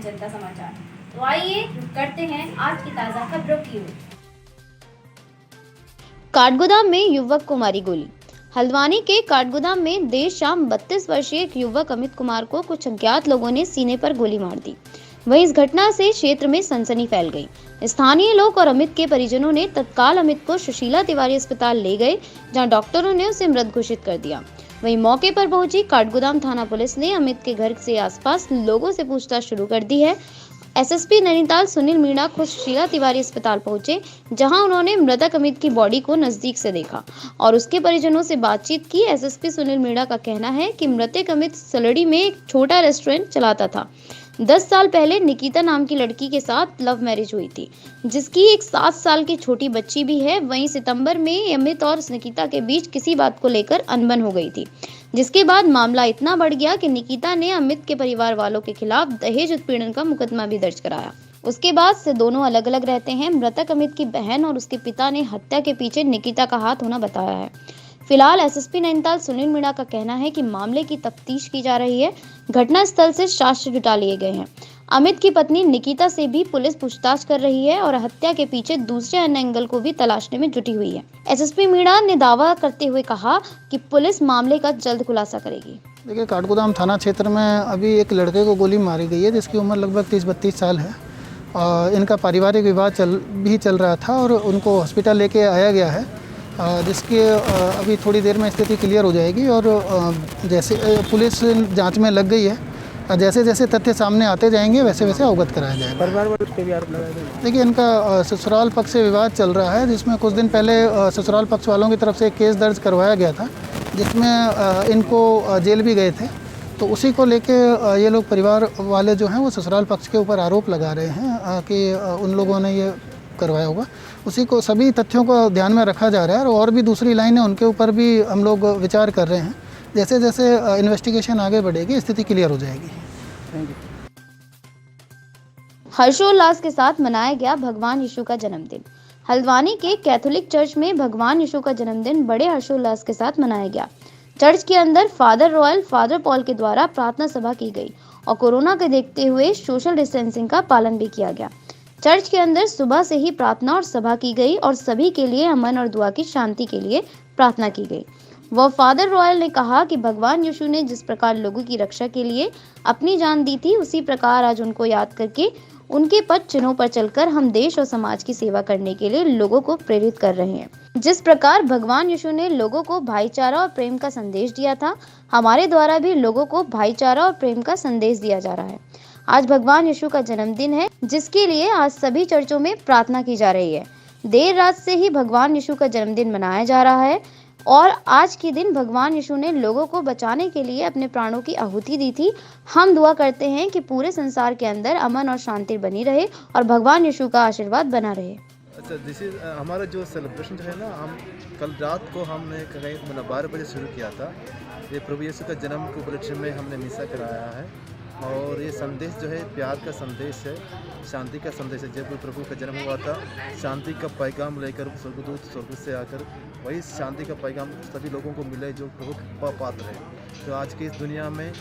जनता समाचार। तो आइए रुक करते हैं आज की ताजा खबरों की ओर। काठगोदाम में युवक को मारी गोली। हल्द्वानी के काठगोदाम में देर शाम 32 वर्षीय एक युवक अमित कुमार को कुछ अज्ञात लोगों ने सीने पर गोली मार दी। वहीं इस घटना से क्षेत्र में सनसनी फैल गई। स्थानीय लोग और अमित के परिजनों ने तत्काल अमित को सुशीला तिवारी अस्पताल ले गए, जहां डॉक्टरों ने उसे मृत घोषित कर दिया। वहीं मौके पर पहुंची काठगोदाम थाना पुलिस ने अमित के घर से आसपास लोगों से पूछताछ शुरू कर दी है। एसएसपी नैनीताल सुनील मीणा खुद सुशीला तिवारी अस्पताल पहुंचे, जहां उन्होंने मृतक अमित की बॉडी को नजदीक से देखा और उसके परिजनों से बातचीत की। एसएसपी सुनील मीणा का कहना है कि मृतक अमित सलड़ी में एक छोटा रेस्टोरेंट चलाता था। 10 साल पहले निकिता नाम की लड़की के साथ लव मैरिज हुई थी, जिसकी एक 7 साल की छोटी बच्ची भी है। वहीं सितंबर में अमित और निकिता के बीच किसी बात को लेकर अनबन हो गई थी, जिसके बाद मामला इतना बढ़ गया कि निकिता ने अमित के परिवार वालों के खिलाफ दहेज उत्पीड़न का मुकदमा भी दर्ज कराया। उसके बाद से दोनों अलग अलग रहते हैं। मृतक अमित की बहन और उसके पिता ने हत्या के पीछे निकिता का हाथ होना बताया है। फिलहाल एसएसपी नैनीताल सुनील मीणा का कहना है कि मामले की तफ्तीश की जा रही है। घटनास्थल से साक्ष्य जुटा लिए गए हैं। अमित की पत्नी निकिता से भी पुलिस पूछताछ कर रही है और हत्या के पीछे दूसरे अन्य एंगल को भी तलाशने में जुटी हुई है। एसएसपी मीणा ने दावा करते हुए कहा कि पुलिस मामले का जल्द खुलासा करेगी। देखिए, काठगोदाम थाना क्षेत्र में अभी एक लड़के को गोली मारी गई है, जिसकी उम्र लगभग 30-32 साल है। इनका पारिवारिक विवाद चल रहा था और उनको हॉस्पिटल लेके आया गया है, जिसके अभी थोड़ी देर में स्थिति क्लियर हो जाएगी और जैसे पुलिस जांच में लग गई है, जैसे जैसे तथ्य सामने आते जाएंगे वैसे वैसे अवगत कराया जाएगा। परिवार वालों पे भी आरोप लगाए गए। देखिए, इनका ससुराल पक्ष से विवाद चल रहा है, जिसमें कुछ दिन पहले ससुराल पक्ष वालों की तरफ से एक केस दर्ज करवाया गया था, जिसमें इनको जेल भी गए थे। तो उसी को लेके ये लोग परिवार वाले जो हैं वो ससुराल पक्ष के ऊपर आरोप लगा रहे हैं कि उन लोगों ने ये करवाया होगा। उसी को सभी तथ्यों को ध्यान में रखा जा रहा है और भी दूसरी लाइन है, उनके ऊपर भी हम लोग विचार कर रहे हैं। जैसे जैसे इन्वेस्टिगेशन आगे बढ़ेगी स्थिति क्लियर हो जाएगी। Thank you. हर्षोल्लास के साथ मनाया गया भगवान यीशु का जन्मदिन। हल्द्वानी के कैथोलिक चर्च में भगवान यीशु का जन्मदिन बड़े हर्षोल्लास के साथ मनाया गया। चर्च के अंदर फादर रॉयल फादर पॉल के द्वारा प्रार्थना सभा की गई और कोरोना के देखते हुए सोशल डिस्टेंसिंग का पालन भी किया गया। चर्च के अंदर सुबह से ही प्रार्थना और सभा की गई और सभी के लिए अमन और दुआ की शांति के लिए प्रार्थना की गई। वह फादर रॉयल ने कहा कि भगवान यीशु ने जिस प्रकार लोगों की रक्षा के लिए अपनी जान दी थी, उसी प्रकार आज उनको याद करके उनके पद चिन्हों पर चलकर हम देश और समाज की सेवा करने के लिए लोगों को प्रेरित कर रहे हैं। जिस प्रकार भगवान यीशु ने लोगों को भाईचारा और प्रेम का संदेश दिया था, हमारे द्वारा भी लोगों को भाईचारा और प्रेम का संदेश दिया जा रहा है। आज भगवान यीशु का जन्मदिन है, जिसके लिए आज सभी चर्चों में प्रार्थना की जा रही है। देर रात से ही भगवान यीशु का जन्मदिन मनाया जा रहा है और आज के दिन भगवान यीशु ने लोगों को बचाने के लिए अपने प्राणों की आहुति दी थी। हम दुआ करते हैं कि पूरे संसार के अंदर अमन और शांति बनी रहे और भगवान यीशु का आशीर्वाद बना रहे। अच्छा, जैसे हमारा जो सेलिब्रेशन जो है ना, हम कल रात को हमने कहीं 12 बजे शुरू किया था। ये प्रभु यीशु का जन्म के उपलक्ष्य में हमने मिसा कराया है और ये संदेश जो है प्यार का संदेश है, शांति का संदेश है। जब प्रभु का जन्म हुआ था, शांति का पैगाम लेकर स्वर्गदूत स्वर्ग से आकर वही शांति का पैगाम सभी लोगों को मिले जो प्रभु का पात्र है। तो आज की इस दुनिया में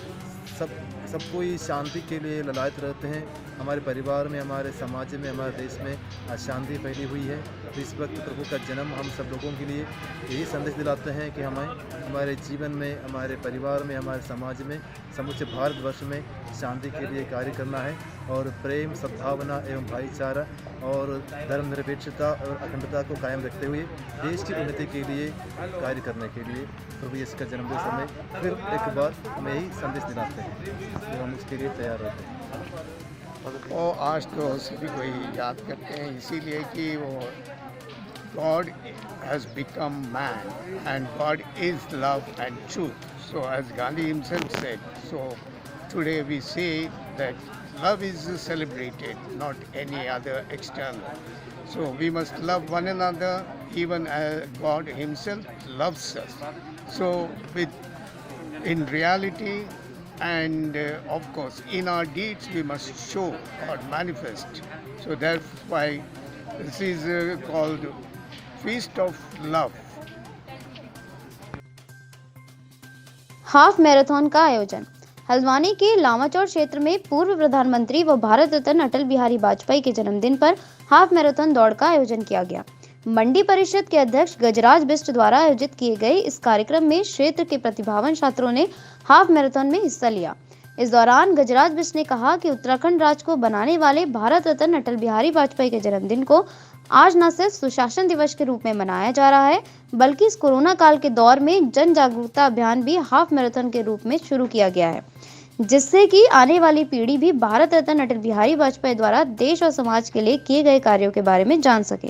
सब कोई शांति के लिए ललायत रहते हैं। हमारे परिवार में, हमारे समाज में, हमारे देश में अशांति फैली हुई है। तो इस वक्त प्रभु का जन्म हम सब लोगों के लिए यही संदेश दिलाते हैं कि हमें हमारे जीवन में, हमारे परिवार में, हमारे समाज में, समूचे भारतवर्ष में शांति के लिए कार्य करना है और प्रेम, सद्भावना एवं भाईचारा और धर्मनिरपेक्षता और अखंडता को कायम रखते हुए देश की उन्नति के लिए कार्य करने के लिए प्रभु यीशु का जन्मदिन समय फिर एक बार हमें यही संदेश दिलाते हैं, तो हम उसके लिए तैयार होते हैं। और आज तो सभी को ही याद करते हैं, इसीलिए कि वो God has become man and God is love and truth. So as Gandhi himself said, so today we say that love is celebrated, not any other external. So we must love one another even as God himself loves us. So in reality and of course in our deeds we must show or manifest. So that's why this is called Feast of Love. Half marathon का आयोजन। हल्द्वानी के लामाचौर क्षेत्र में पूर्व प्रधानमंत्री व भारत रत्न अटल बिहारी वाजपेयी के जन्मदिन पर हाफ मैराथन दौड़ का आयोजन किया गया। मंडी परिषद के अध्यक्ष गजराज बिष्ट द्वारा आयोजित किए गए इस कार्यक्रम में क्षेत्र के प्रतिभावान छात्रों ने हाफ मैराथन में हिस्सा लिया। इस दौरान गजराज बिष्ट ने कहा कि उत्तराखंड राज्य को बनाने वाले भारत रत्न अटल बिहारी वाजपेयी के जन्मदिन को आज न सिर्फ सुशासन दिवस के रूप में मनाया जा रहा है, बल्कि इस कोरोना काल के दौर में जन जागरूकता अभियान भी हाफ मैराथन के रूप में शुरू किया गया है, जिससे कि आने वाली पीढ़ी भी भारत रत्न अटल बिहारी वाजपेयी द्वारा देश और समाज के लिए किए गए कार्यों के बारे में जान सके।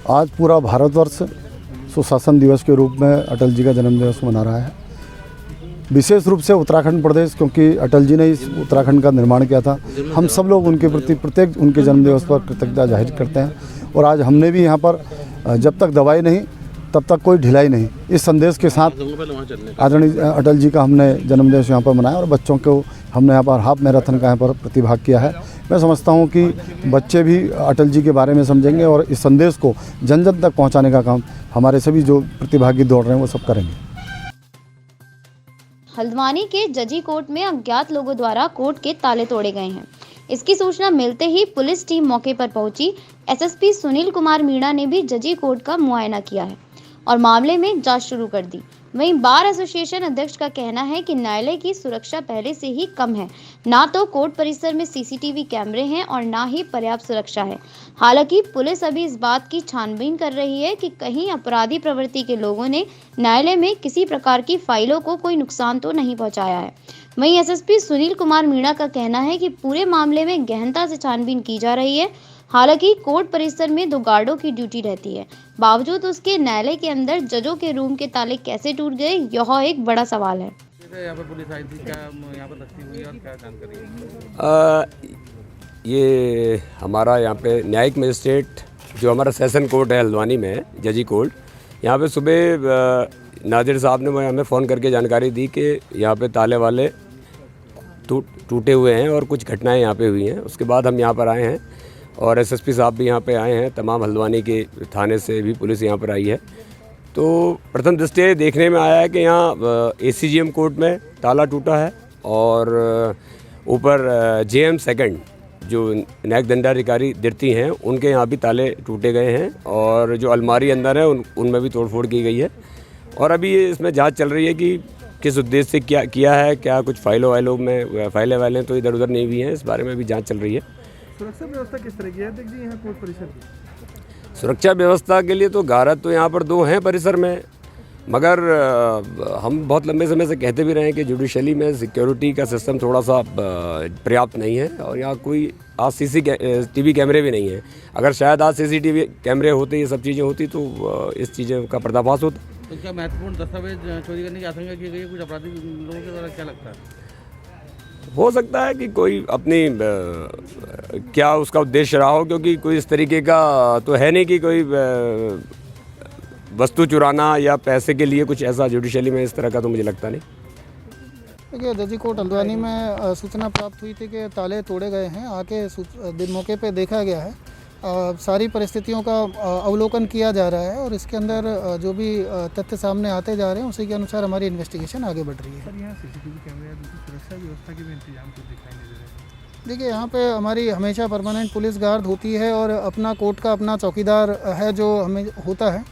आज पूरा भारतवर्ष सुशासन दिवस के रूप में अटल जी का जन्म दिवस मना रहा है। विशेष रूप से उत्तराखंड प्रदेश, क्योंकि अटल जी ने इस उत्तराखंड का निर्माण किया था। हम सब लोग उनके प्रति प्रत्येक उनके जन्म दिवस पर कृतज्ञता जाहिर करते हैं। और आज हमने भी यहाँ पर जब तक दवाई नहीं तब तक कोई ढिलाई नहीं, इस संदेश के साथ आदरणीय अटल जी का हमने जन्म दिवस यहाँ पर मनाया और बच्चों को हमने यहाँ पर हाफ मैराथन का यहाँ पर प्रतिभाग किया है। मैं समझता हूँ कि बच्चे भी अटल जी के बारे में समझेंगे और इस संदेश को जन जन तक पहुँचाने का काम हमारे सभी जो प्रतिभागी दौड़ रहे हैं वो सब करेंगे। हल्द्वानी के जजी कोर्ट में अज्ञात लोगों द्वारा कोर्ट के ताले तोड़े गए हैं। इसकी सूचना मिलते ही पुलिस टीम मौके पर पहुंची। एसएसपी सुनील कुमार मीणा ने भी जजी कोर्ट का मुआयना किया है और मामले में जांच शुरू कर दी। वहीं बार एसोसिएशन अध्यक्ष का कहना है कि न्यायालय की सुरक्षा पहले से ही कम है, ना तो कोर्ट परिसर में सीसीटीवी कैमरे हैं और ना ही पर्याप्त सुरक्षा है। हालांकि पुलिस अभी इस बात की छानबीन कर रही है कि कहीं अपराधी प्रवृत्ति के लोगों ने न्यायालय में किसी प्रकार की फाइलों को कोई नुकसान तो नहीं पहुंचाया है। वहीं एसएसपी सुनील कुमार मीणा का कहना है कि पूरे मामले में गहनता से छानबीन की जा रही है। हालांकि कोर्ट परिसर में 2 गार्डों की ड्यूटी रहती है, बावजूद उसके न्यायालय के अंदर जजों के रूम के ताले कैसे टूट गए, यह एक बड़ा सवाल है। यहाँ पर पुलिस आई थी, क्या यहाँ पर तस्ती हुई और क्या जानकारी है? ये हमारा यहाँ पे न्यायिक मजिस्ट्रेट जो हमारा सेशन कोर्ट है हल्द्वानी में, जजी कोर्ट, यहाँ पे सुबह नाजिर साहब ने हमें फ़ोन करके जानकारी दी कि यहाँ पे ताले वाले टूटे हुए हैं और कुछ घटनाएं यहाँ पे हुई हैं। उसके बाद हम यहाँ पर आए हैं और एसएसपी साहब भी यहाँ पे आए हैं। तमाम हल्द्वानी के थाने से भी पुलिस यहाँ पर आई है। तो प्रथम दृष्टया देखने में आया है कि यहाँ एसीजीएम कोर्ट में ताला टूटा है और ऊपर जेएम सेकंड जो न्यायिक दंडाधिकारी दिरती हैं उनके यहाँ भी ताले टूटे गए हैं और जो अलमारी अंदर है उनमें भी तोड़फोड़ की गई है। और अभी इसमें जांच चल रही है कि किस उद्देश्य से क्या किया है, क्या कुछ फाइलों में फाइलें तो इधर उधर नहीं हुई हैं, इस बारे में भी जाँच चल रही है। सुरक्षा व्यवस्था किस तरह की है देखिए यहाँ कोर्ट परिसर की? सुरक्षा व्यवस्था के लिए तो गारद तो यहाँ पर 2 हैं परिसर में, मगर हम बहुत लंबे समय से कहते भी रहे हैं कि जुडिशली में सिक्योरिटी का सिस्टम थोड़ा सा पर्याप्त नहीं है और यहाँ कोई आज सीसीटीवी कैमरे भी नहीं है। अगर शायद आज सीसीटीवी कैमरे होते, ये सब चीज़ें होती तो इस चीज़ों का पर्दाफाश होता। तो क्या महत्वपूर्ण दस्तावेज चोरी करने की आशंका की गई है कुछ अपराधी लोगों के द्वारा, क्या लगता है? हो सकता है कि कोई अपनी क्या उसका उद्देश्य रहा हो, क्योंकि कोई इस तरीके का तो है नहीं कि कोई वस्तु चुराना या पैसे के लिए कुछ ऐसा जुडिशली में इस तरह का तो मुझे लगता नहीं। देखिए, जजी कोर्ट हल्द्वानी में सूचना प्राप्त हुई थी कि ताले तोड़े गए हैं। आके मौके पे देखा गया है, सारी परिस्थितियों का अवलोकन किया जा रहा है और इसके अंदर जो भी तथ्य सामने आते जा रहे हैं उसी के अनुसार हमारी इन्वेस्टिगेशन आगे बढ़ रही है। सर, यहाँ सीसीटीवी कैमरे या दूसरी सुरक्षा व्यवस्था के भी इंतजाम कुछ दिखाई नहीं दे रहे? देखिए, यहाँ पे हमारी हमेशा परमानेंट पुलिस गार्ड होती है और अपना कोर्ट का अपना चौकीदार है जो हमें होता है।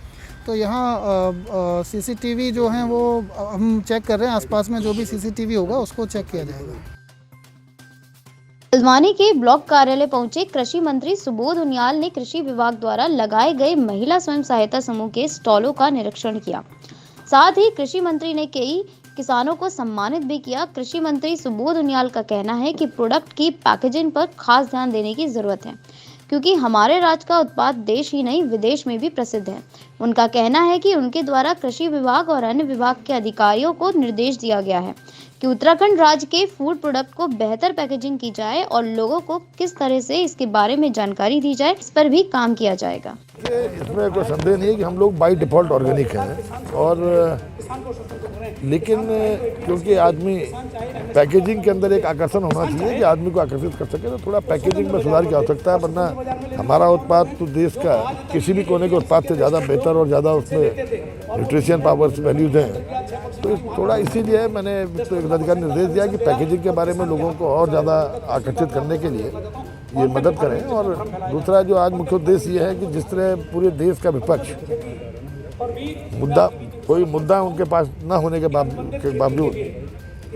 तो यहाँ सीसीटीवी जो हैं वो हम चेक कर रहे हैं, आसपास में जो भी सीसीटीवी होगा उसको चेक किया जाएगा। हल्द्वानी के ब्लॉक कार्यालय पहुंचे कृषि मंत्री सुबोध उनियाल ने कृषि विभाग द्वारा लगाए गए महिला स्वयं सहायता समूह के स्टॉलों का निरीक्षण किया। साथ ही कृषि मंत्री ने कई किसानों को सम्मानित भी किया। कृषि मंत्री सुबोध उनियाल का कहना है कि प्रोडक्ट की पैकेजिंग पर खास ध्यान देने की जरूरत है, क्योंकि हमारे राज्य का उत्पाद देश ही नहीं विदेश में भी प्रसिद्ध है। उनका कहना है कि उनके द्वारा कृषि विभाग और अन्य विभाग के अधिकारियों को निर्देश दिया गया है कि उत्तराखंड राज्य के फूड प्रोडक्ट को बेहतर पैकेजिंग की जाए और लोगों को किस तरह से इसके बारे में जानकारी दी जाए, इस पर भी काम किया जाएगा। इसमें कोई संदेह नहीं है कि हम लोग बाय डिफ़ॉल्ट ऑर्गेनिक हैं, और लेकिन क्योंकि आदमी पैकेजिंग के अंदर एक आकर्षण होना चाहिए कि आदमी को आकर्षित कर सके, तो थोड़ा पैकेजिंग में सुधार की आवश्यकता है। वरना हमारा उत्पाद तो देश का किसी भी कोने के उत्पाद से ज़्यादा बेहतर और ज़्यादा उसमें न्यूट्रिशन पावर्स वैल्यूज हैं। तो थोड़ा इसीलिए मैंने तो एक अधिकारी निर्देश दिया कि पैकेजिंग के बारे में लोगों को और ज़्यादा आकर्षित करने के लिए ये मदद करें। और दूसरा जो आज मुख्य उद्देश्य ये है कि जिस तरह पूरे देश का विपक्ष कोई मुद्दा उनके पास न होने के बावजूद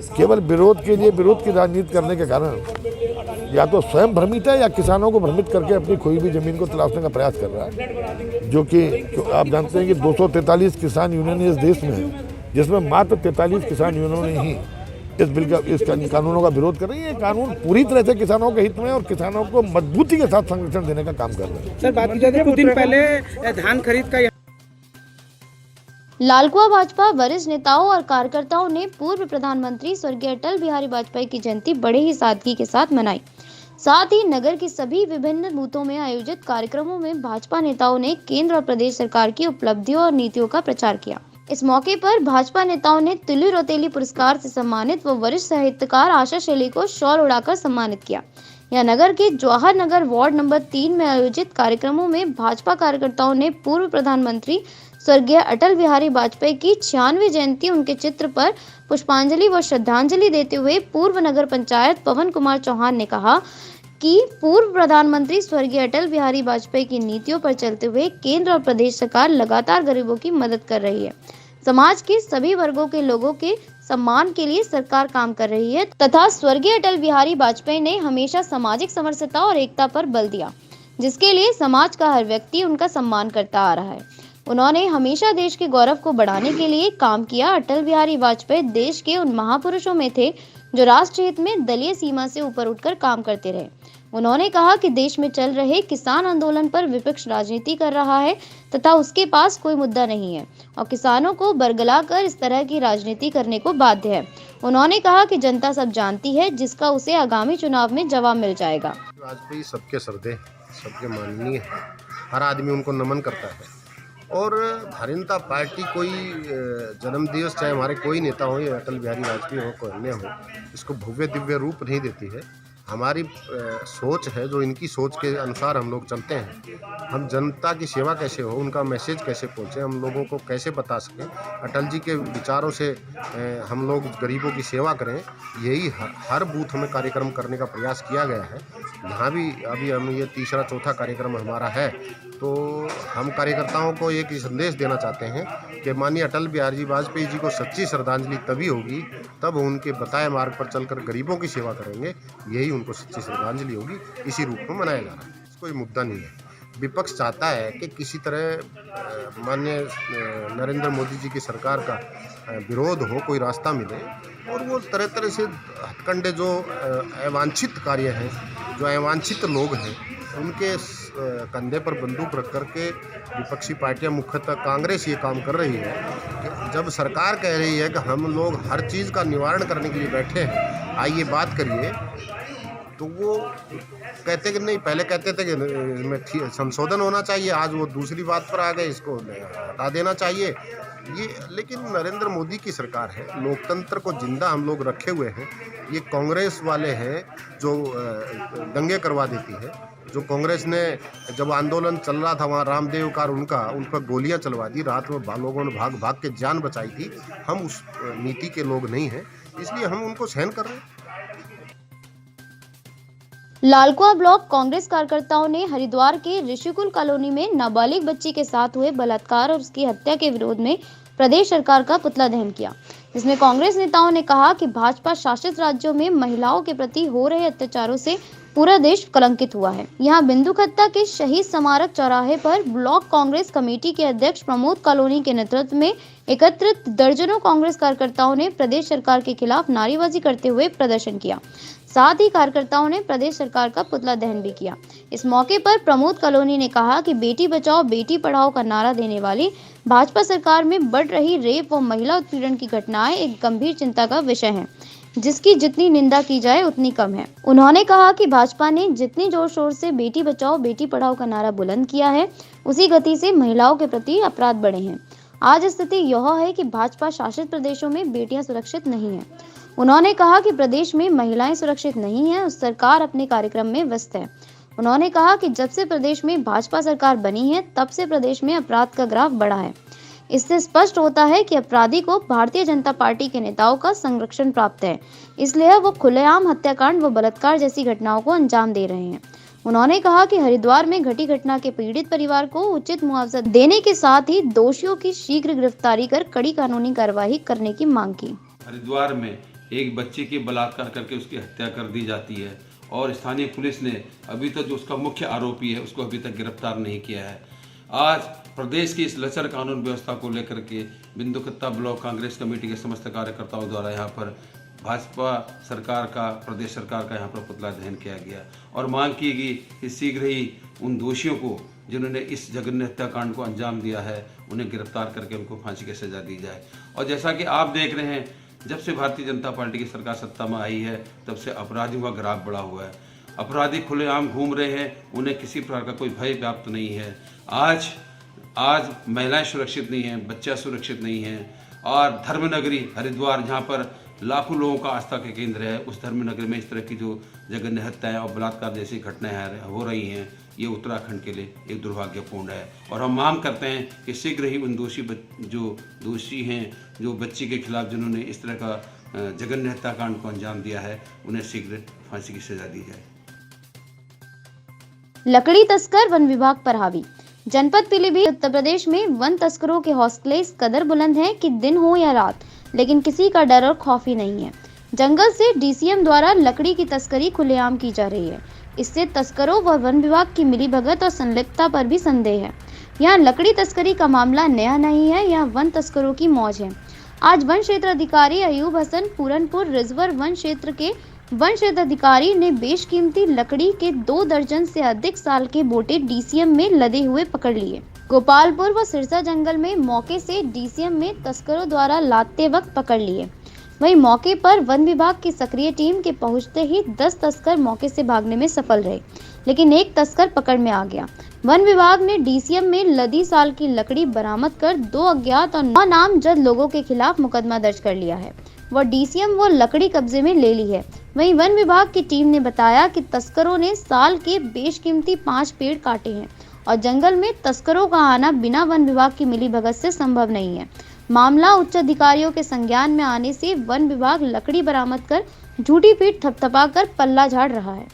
केवल विरोध के लिए विरोध की राजनीति करने के कारण या तो स्वयं भ्रमित है या किसानों को भ्रमित करके अपनी खोई हुई जमीन को तलाशने का प्रयास कर रहा है। जो कि आप जानते हैं कि 243 किसान यूनियन इस देश में है, जिसमें मात्र 43 किसान यूनियनों ने ही इस कानूनों का विरोध कर रही है। ये कानून पूरी तरह से किसानों के हित में और किसानों को मजबूती के साथ संरक्षण देने का काम कर रहे हैं। सर, बात की जाए कुछ दिन पहले धान खरीद का लालकुआ भाजपा वरिष्ठ नेताओं और कार्यकर्ताओं ने पूर्व प्रधानमंत्री स्वर्गीय अटल बिहारी वाजपेयी की जयंती बड़े ही सादगी के साथ मनाई। साथ ही नगर की सभी विभिन्न बूथों में आयोजित कार्यक्रमों में भाजपा नेताओं ने केंद्र और प्रदेश सरकार की उपलब्धियों और नीतियों का प्रचार किया। इस मौके पर भाजपा नेताओं ने तुली रोतेली पुरस्कार से सम्मानित व वरिष्ठ साहित्यकार आशा शेली को शॉल उड़ाकर सम्मानित किया। यह नगर के जवाहर नगर वार्ड नंबर 3 में आयोजित कार्यक्रमों में भाजपा कार्यकर्ताओं ने पूर्व प्रधानमंत्री स्वर्गीय अटल बिहारी वाजपेयी की 96वीं जयंती उनके चित्र पर पुष्पांजलि व श्रद्धांजलि देते हुए पूर्व नगर पंचायत पवन कुमार चौहान ने कहा कि पूर्व प्रधानमंत्री स्वर्गीय अटल बिहारी वाजपेयी की नीतियों पर चलते हुए केंद्र और प्रदेश सरकार लगातार गरीबों की मदद कर रही है। समाज के सभी वर्गों के लोगों के सम्मान के लिए सरकार काम कर रही है तथा स्वर्गीय अटल बिहारी वाजपेयी ने हमेशा सामाजिक समरसता और एकता पर बल दिया, जिसके लिए समाज का हर व्यक्ति उनका सम्मान करता आ रहा है। उन्होंने हमेशा देश के गौरव को बढ़ाने के लिए काम किया। अटल बिहारी वाजपेयी देश के उन महापुरुषों में थे जो राष्ट्र हित में दलीय सीमा से ऊपर उठकर काम करते रहे। उन्होंने कहा कि देश में चल रहे किसान आंदोलन पर विपक्ष राजनीति कर रहा है तथा उसके पास कोई मुद्दा नहीं है और किसानों को बरगलाकर इस तरह की राजनीति करने को बाध्य है। उन्होंने कहा कि जनता सब जानती है, जिसका उसे आगामी चुनाव में जवाब मिल जाएगा। वाजपेयी सबके श्रद्धेय, सबके माननीय है, हर आदमी उनको नमन करता है। और भारतीय जनता पार्टी कोई जन्मदिवस चाहे हमारे कोई नेता हो या अटल बिहारी वाजपेयी हो, कोई अन्य हो, इसको भव्य दिव्य रूप नहीं देती है। हमारी सोच है जो इनकी सोच के अनुसार हम लोग चलते हैं। हम जनता की सेवा कैसे हो, उनका मैसेज कैसे पहुंचे, हम लोगों को कैसे बता सकें, अटल जी के विचारों से हम लोग गरीबों की सेवा करें, यही हर बूथ में कार्यक्रम करने का प्रयास किया गया है। यहाँ भी अभी हम ये तीसरा चौथा कार्यक्रम हमारा है। तो हम कार्यकर्ताओं को एक ही संदेश देना चाहते हैं कि माननीय अटल बिहारी वाजपेयी जी को सच्ची श्रद्धांजलि तभी होगी तब उनके बताए मार्ग पर चलकर गरीबों की सेवा करेंगे, यही उनको सच्ची श्रद्धांजलि होगी। इसी रूप में मनाया जा रहा है। कोई मुद्दा नहीं है। विपक्ष चाहता है कि किसी तरह माननीय नरेंद्र मोदी जी की सरकार का विरोध हो, कोई रास्ता मिले, और वो तरह तरह से हथकंडे जो अवांछित कार्य हैं, जो अवांछित लोग हैं, उनके कंधे पर बंदूक रख करके विपक्षी पार्टियां, मुख्यतः कांग्रेस, ये काम कर रही है कि जब सरकार कह रही है कि हम लोग हर चीज़ का निवारण करने के लिए बैठे हैं, आइए बात करिए, तो वो कहते कि नहीं, पहले कहते थे कि इसमें संशोधन होना चाहिए, आज वो दूसरी बात पर आ गए, इसको हटा देना चाहिए। ये लेकिन नरेंद्र मोदी की सरकार है, लोकतंत्र को जिंदा हम लोग रखे हुए हैं। ये कांग्रेस वाले हैं जो दंगे करवा देती है। जो कांग्रेस ने जब आंदोलन चल रहा था वहाँ रामदेव कार उन पर गोलियां चलवा दी, रात में लोगों ने भाग भाग के जान बचाई थी। हम उस नीति के लोग नहीं हैं, इसलिए हम उनको सहन कर रहे हैं। लालकुआ ब्लॉक कांग्रेस कार्यकर्ताओं ने हरिद्वार के ऋषिकुल कॉलोनी में नाबालिग बच्ची के साथ हुए बलात्कार और उसकी हत्या के विरोध में प्रदेश सरकार का पुतला दहन किया, जिसमें कांग्रेस नेताओं ने कहा कि भाजपा शासित राज्यों में महिलाओं के प्रति हो रहे अत्याचारों से पूरा देश कलंकित हुआ है। यहाँ बिंदुखत्ता के शहीद स्मारक चौराहे पर ब्लॉक कांग्रेस कमेटी के अध्यक्ष प्रमोद कॉलोनी के नेतृत्व में एकत्रित दर्जनों कांग्रेस कार्यकर्ताओं ने प्रदेश सरकार के खिलाफ नारेबाजी करते हुए प्रदर्शन किया। साथ ही कार्यकर्ताओं ने प्रदेश सरकार का पुतला दहन भी किया। इस मौके पर प्रमोद कॉलोनी ने कहा कि बेटी बचाओ बेटी पढ़ाओ का नारा देने वाली भाजपा सरकार में बढ़ रही रेप व महिला उत्पीड़न की घटनाएं एक गंभीर चिंता का विषय है, जिसकी जितनी निंदा की जाए उतनी कम है। उन्होंने कहा कि भाजपा ने जितनी जोर शोर से बेटी बचाओ बेटी पढ़ाओ का नारा बुलंद किया है, उसी गति से महिलाओं के प्रति अपराध बढ़े हैं। आज स्थिति यह है कि भाजपा शासित प्रदेशों में बेटियां सुरक्षित नहीं है। उन्होंने कहा कि प्रदेश में महिलाएं सुरक्षित नहीं है, उस सरकार अपने कार्यक्रम में व्यस्त है। उन्होंने कहा कि जब से प्रदेश में भाजपा सरकार बनी है, तब से प्रदेश में अपराध का ग्राफ बढ़ा है। इससे स्पष्ट होता है कि अपराधी को भारतीय जनता पार्टी के नेताओं का संरक्षण प्राप्त है, इसलिए वो खुलेआम हत्याकांड व बलात्कार जैसी घटनाओं को अंजाम दे रहे हैं। उन्होंने कहा कि हरिद्वार में घटी घटना के पीड़ित परिवार को उचित मुआवजा देने के साथ ही दोषियों की शीघ्र गिरफ्तारी कर कड़ी कानूनी कार्रवाई करने की मांग की। हरिद्वार में एक बच्चे की बलात्कार करके उसकी हत्या कर दी जाती है और स्थानीय पुलिस ने अभी तक जो उसका मुख्य आरोपी है उसको अभी तक गिरफ्तार नहीं किया है। आज प्रदेश की इस लचर कानून व्यवस्था को लेकर के बिंदुकत्ता ब्लॉक कांग्रेस कमेटी के समस्त कार्यकर्ताओं द्वारा यहाँ पर भाजपा सरकार का, प्रदेश सरकार का यहाँ पर पुतला दहन किया गया और मांग की गई कि शीघ्र ही उन दोषियों को जिन्होंने इस जघन्य हत्याकांड को अंजाम दिया है उन्हें गिरफ्तार करके उनको फांसी की सजा दी जाए। और जैसा कि आप देख रहे हैं, जब से भारतीय जनता पार्टी की सरकार सत्ता में आई है तब से अपराधियों का ग्राफ बढ़ा हुआ है। अपराधी खुलेआम घूम रहे हैं, उन्हें किसी प्रकार का कोई भय व्याप्त नहीं है। आज महिलाएं सुरक्षित नहीं हैं, बच्चा सुरक्षित नहीं है और धर्मनगरी हरिद्वार जहाँ पर लाखों लोगों का आस्था के केंद्र है, उस धर्मनगरी में इस तरह की जो जघन्य हत्याएं और बलात्कार जैसी घटनाएं हो रही हैं, ये उत्तराखंड के लिए एक दुर्भाग्यपूर्ण है। और हम मांग करते हैं कि शीघ्र ही उन दोषी हैं, जो बच्ची के खिलाफ जिन्होंने इस तरह का जघन्य हत्याकांड को अंजाम दिया है, उन्हें शीघ्र फांसी की सजा दी जाए। लकड़ी तस्कर वन विभाग पर हावी। जनपद पीलीभीत उत्तर प्रदेश में वन तस्करों के हौसले इस कदर बुलंद हैं कि दिन हो या रात, लेकिन किसी का डर और खौफ ही नहीं है। जंगल से डीसीएम द्वारा लकड़ी की तस्करी खुलेआम की जा रही है। इससे तस्करों व वन विभाग की मिलीभगत और संलिप्तता पर भी संदेह है। यहाँ लकड़ी तस्करी का मामला नया नहीं है, यह वन तस्करों की मौज है। आज वन क्षेत्र अधिकारी अयूब हसन पूरनपुर रिजर्व वन क्षेत्र के वन क्षेत्र अधिकारी ने बेशकीमती लकड़ी के 2 दर्जन से अधिक साल के बोटे डीसीएम में लदे हुए पकड़ लिए। गोपालपुर व सिरसा जंगल में मौके से डीसीएम में तस्करों द्वारा लाते वक्त पकड़ लिए। वहीं मौके पर वन विभाग की सक्रिय टीम के पहुंचते ही 10 तस्कर मौके से भागने में सफल रहे, लेकिन एक तस्कर पकड़ में आ गया। वन विभाग ने डीसीएम में लदी साल की लकड़ी बरामद कर 2 अज्ञात और 9 नामजद लोगों के खिलाफ मुकदमा दर्ज कर लिया है। वह डीसीएम वो लकड़ी कब्जे में ले ली है। वहीं वन विभाग की टीम ने बताया कि तस्करों ने साल के बेशकीमती 5 पेड़ काटे हैं और जंगल में तस्करों का आना बिना वन विभाग की मिलीभगत से संभव नहीं है। मामला उच्च अधिकारियों के संज्ञान में आने से वन विभाग लकड़ी बरामद कर झूठी पीठ थपथपाकर पल्ला झाड़ रहा है।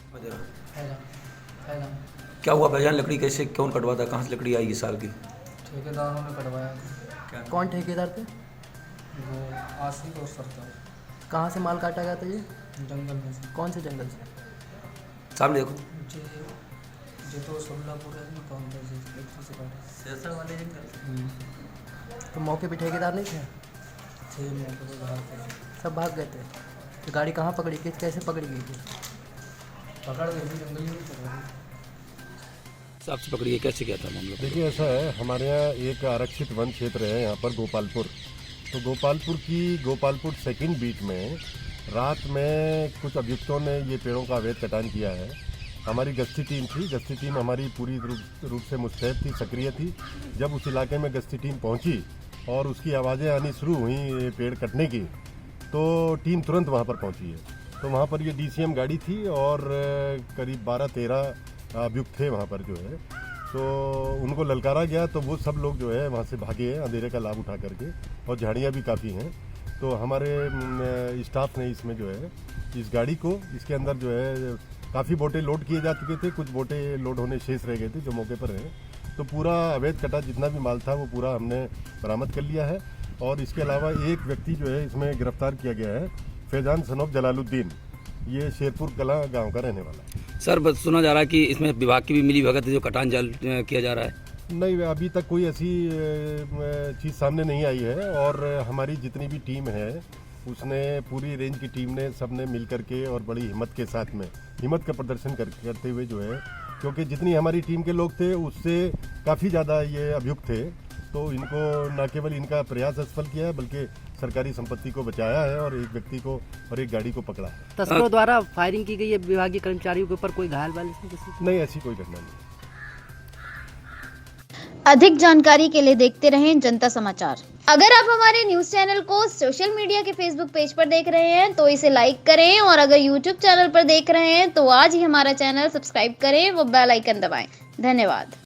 क्या हुआ भाईजान, लकड़ी कैसे कौन कटवाता, कहाँ से लकड़ी आई इस साल की? ठेकेदारों ने कटवाया। कौन ठेकेदार थे? वो आशिक और सरकार। कहाँ से माल काटा गया था ये? जंगल में से। कौन से जंगल से? सामने देखो। जो तो सोलापुर है ना, कौन से काटे वाले जंगल। तो मौके पे ठेकेदार नहीं थे? सब भाग गए थे। तो गाड़ी कहाँ पकड़ी, कैसे पकड़ी गई थी? पकड़ गई थी जंगल में। आपसे पकड़ी है, कैसे क्या था मामला? देखिए ऐसा है, हमारे यहाँ एक आरक्षित वन क्षेत्र है यहाँ पर गोपालपुर। तो गोपालपुर सेकंड बीट में रात में कुछ अभियुक्तों ने ये पेड़ों का अवैध कटान किया है। हमारी गश्ती टीम थी, गश्ती टीम हमारी पूरी रूप से मुस्तैद थी, सक्रिय थी। जब उस इलाके में गश्ती टीम पहुंची और उसकी आवाज़ें आनी शुरू हुई पेड़ कटने की, तो टीम तुरंत वहां पर पहुंची है। तो वहां पर ये डीसीएम गाड़ी थी और करीब 12-13 अभियुक्त थे वहाँ पर जो है। तो उनको ललकारा गया तो वो सब लोग जो है वहाँ से भागे हैं अंधेरे का लाभ उठा करके, और झाड़ियाँ भी काफ़ी हैं। तो हमारे स्टाफ ने इसमें जो है इस गाड़ी को, इसके अंदर जो है काफ़ी बोटे लोड किए जा चुके थे, कुछ बोटे लोड होने शेष रह गए थे जो मौके पर हैं। तो पूरा अवैध कटा जितना भी माल था वो पूरा हमने बरामद कर लिया है। और इसके अलावा एक व्यक्ति जो है इसमें गिरफ्तार किया गया है, फैजान सन ऑफ जलालुद्दीन, ये शेरपुर कला गांव का रहने वाला है। सर बस सुना जा रहा है कि इसमें विभाग की भी मिलीभगत है, जो कटान जाल किया जा रहा है। नहीं, अभी तक कोई ऐसी चीज़ सामने नहीं आई है। और हमारी जितनी भी टीम है उसने, पूरी रेंज की टीम ने, सब ने मिल करके और बड़ी हिम्मत के साथ में, हिम्मत का प्रदर्शन करते हुए जो है, क्योंकि जितनी हमारी टीम के लोग थे उससे काफ़ी ज़्यादा ये अभियुक्त थे, तो इनको न केवल इनका प्रयास असफल किया है बल्कि सरकारी संपत्ति को बचाया है और एक व्यक्ति को और एक गाड़ी को पकड़ा है। तस्करों द्वारा फायरिंग की गई है विभागीय कर्मचारियों के ऊपर, कोई घायल वाले नहीं, ऐसी कोई घटना नहीं। अधिक जानकारी के लिए देखते रहें जनता समाचार। अगर आप हमारे न्यूज चैनल को सोशल मीडिया के फेसबुक पेज पर देख रहे हैं तो इसे लाइक करें, और अगर यूट्यूब चैनल पर देख रहे हैं तो आज ही हमारा चैनल सब्सक्राइब करें व बेल आइकन दबाएं। धन्यवाद।